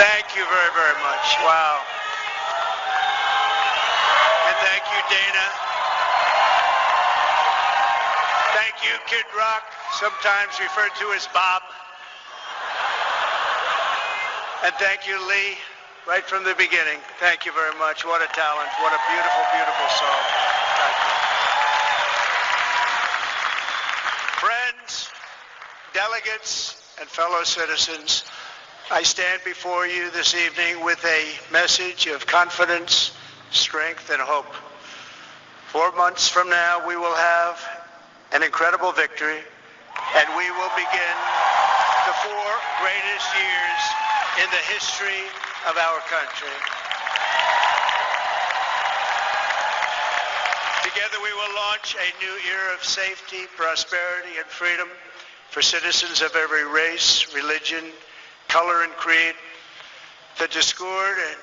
Thank you very, very much. Wow. And thank you, Dana. Thank you, Kid Rock, sometimes referred to as Bob. And thank you, Lee, right from the beginning. Thank you very much. What a talent. What a beautiful, beautiful song. Thank you. Friends, delegates, and fellow citizens, I stand before you this evening with a message of confidence, strength, and hope. 4 months from now, we will have an incredible victory, and we will begin the 4 greatest years in the history of our country. Together we will launch a new era of safety, prosperity, and freedom for citizens of every race, religion, color, and creed. The discord and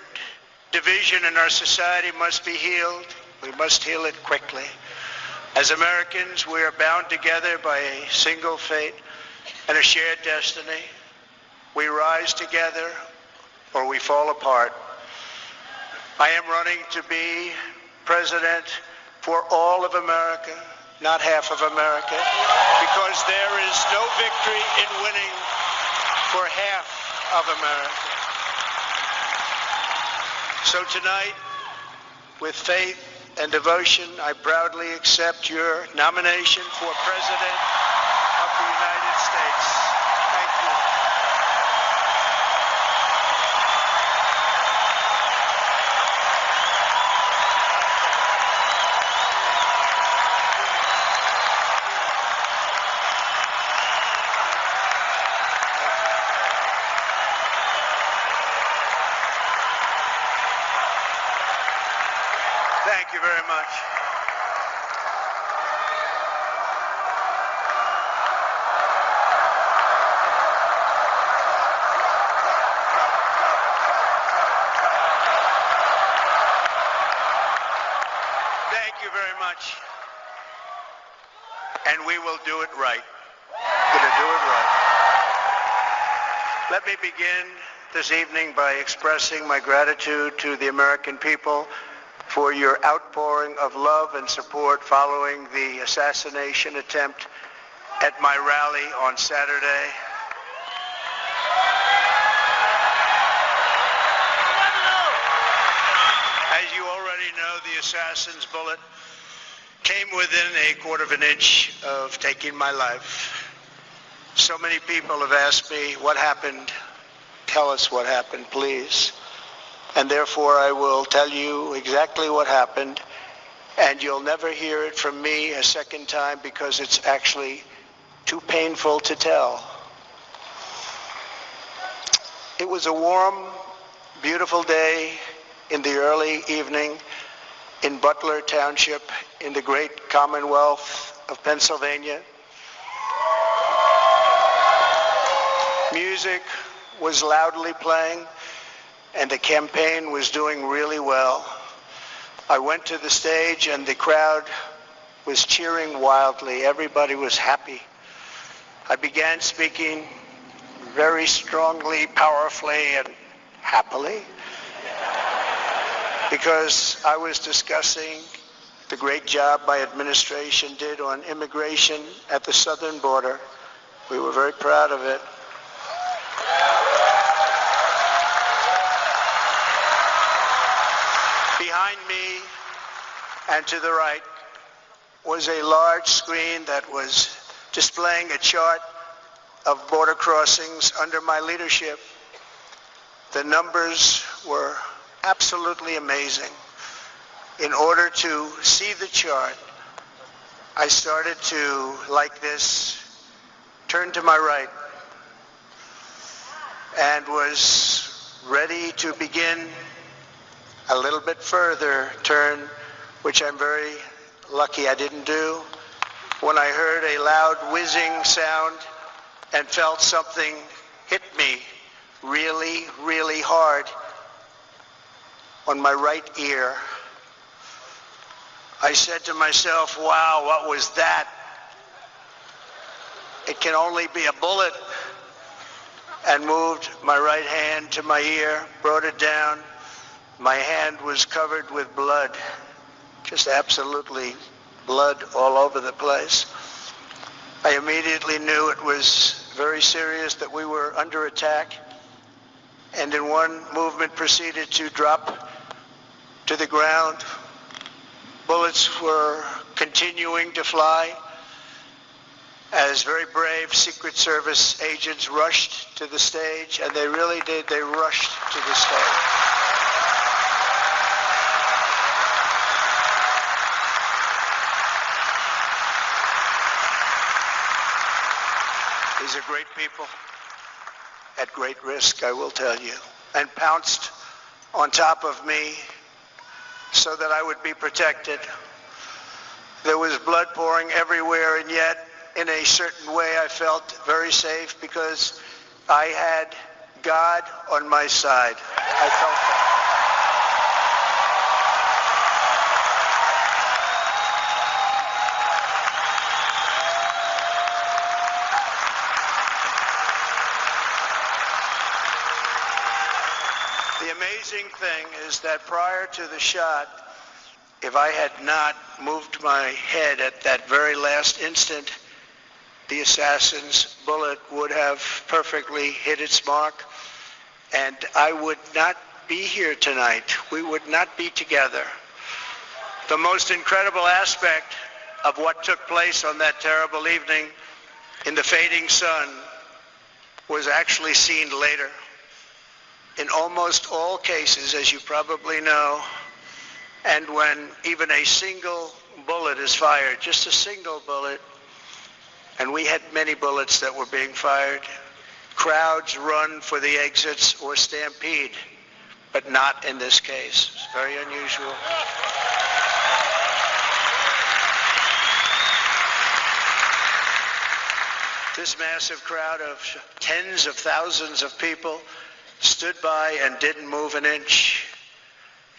division in our society must be healed. We must heal it quickly. As Americans, we are bound together by a single fate and a shared destiny. We rise together or we fall apart. I am running to be president for all of America, not half of America, because there is no victory in winning for half of America. So tonight, with faith and devotion, I proudly accept your nomination for President of the United States. Thank you. Thank you very much. Thank you very much. And we will do it right. We're going to do it right. Let me begin this evening by expressing my gratitude to the American people for your outpouring of love and support following the assassination attempt at my rally on Saturday. As you already know, the assassin's bullet came within a quarter of an inch of taking my life. So many people have asked me, what happened? Tell us what happened, please. And therefore, I will tell you exactly what happened, and you'll never hear it from me a second time because it's actually too painful to tell. It was a warm, beautiful day in the early evening in Butler Township in the great Commonwealth of Pennsylvania. Music was loudly playing, and the campaign was doing really well. I went to the stage and the crowd was cheering wildly. Everybody was happy. I began speaking very strongly, powerfully, and happily because I was discussing the great job my administration did on immigration at the southern border. We were very proud of it. Behind me and to the right was a large screen that was displaying a chart of border crossings under my leadership. The numbers were absolutely amazing. In order to see the chart, I started to, like this, turn to my right and was ready to begin a little bit further turn, which I'm very lucky I didn't do, when I heard a loud whizzing sound and felt something hit me really, really hard on my right ear. I said to myself, wow, what was that? It can only be a bullet. and moved my right hand to my ear, brought it down. My hand was covered with blood, just absolutely blood all over the place. I immediately knew it was very serious, that we were under attack, and in one movement proceeded to drop to the ground. Bullets were continuing to fly as very brave Secret Service agents rushed to the stage, and they really did. They rushed to the stage. These are great people at great risk, I will tell you, and pounced on top of me so that I would be protected. There was blood pouring everywhere, and yet in a certain way I felt very safe because I had God on my side. I felt that. The amazing thing is that prior to the shot, if I had not moved my head at that very last instant, the assassin's bullet would have perfectly hit its mark, and I would not be here tonight. We would not be together. The most incredible aspect of what took place on that terrible evening in the fading sun was actually seen later. In almost all cases, as you probably know, and when even a single bullet is fired, just a single bullet, and we had many bullets that were being fired, crowds run for the exits or stampede, but not in this case. It's very unusual. This massive crowd of tens of thousands of people stood by and didn't move an inch.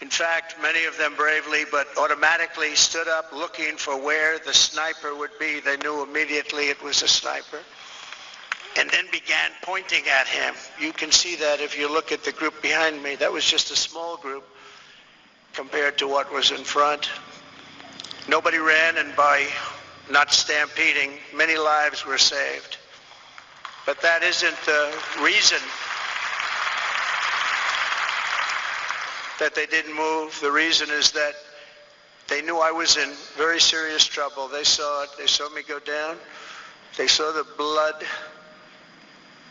In fact, many of them bravely but automatically stood up looking for where the sniper would be. They knew immediately it was a sniper, and then began pointing at him. You can see that if you look at the group behind me. That was just a small group compared to what was in front. Nobody ran, and by not stampeding, many lives were saved. But that isn't the reason that they didn't move. The reason is that they knew I was in very serious trouble. They saw it. They saw me go down. They saw the blood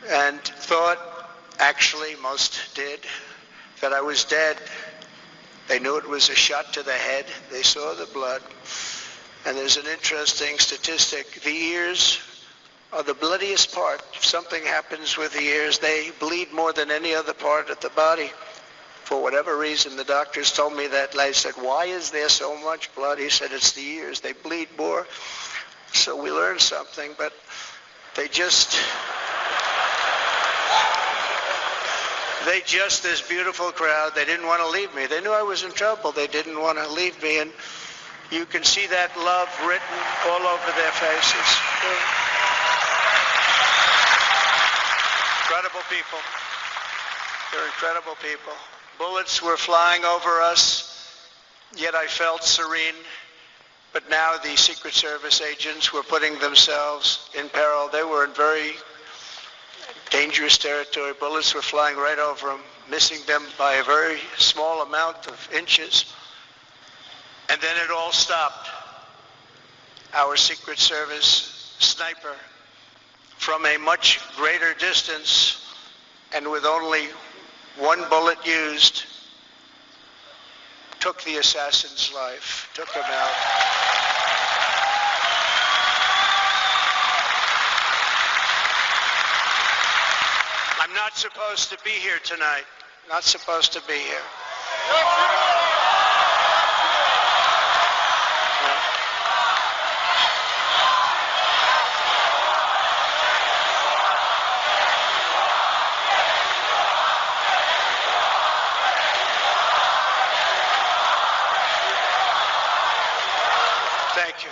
and thought, actually most did, that I was dead. They knew it was a shot to the head. They saw the blood. And there's an interesting statistic. The ears are the bloodiest part. If something happens with the ears, they bleed more than any other part of the body. For whatever reason, the doctors told me that. I said, why is there so much blood? He said, it's the ears. They bleed more. So we learned something, but they just, this beautiful crowd, they didn't want to leave me. They knew I was in trouble. They didn't want to leave me. And you can see that love written all over their faces. Incredible people. They're incredible people. Bullets were flying over us, yet I felt serene. But now the Secret Service agents were putting themselves in peril. They were in very dangerous territory. Bullets were flying right over them, missing them by a very small amount of inches. And then it all stopped. Our Secret Service sniper, from a much greater distance and with only one bullet used, took the assassin's life, took him out. I'm not supposed to be here tonight. Not supposed to be here. Thank you.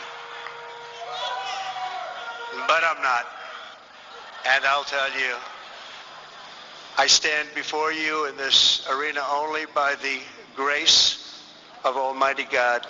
But I'm not. And I'll tell you, I stand before you in this arena only by the grace of Almighty God.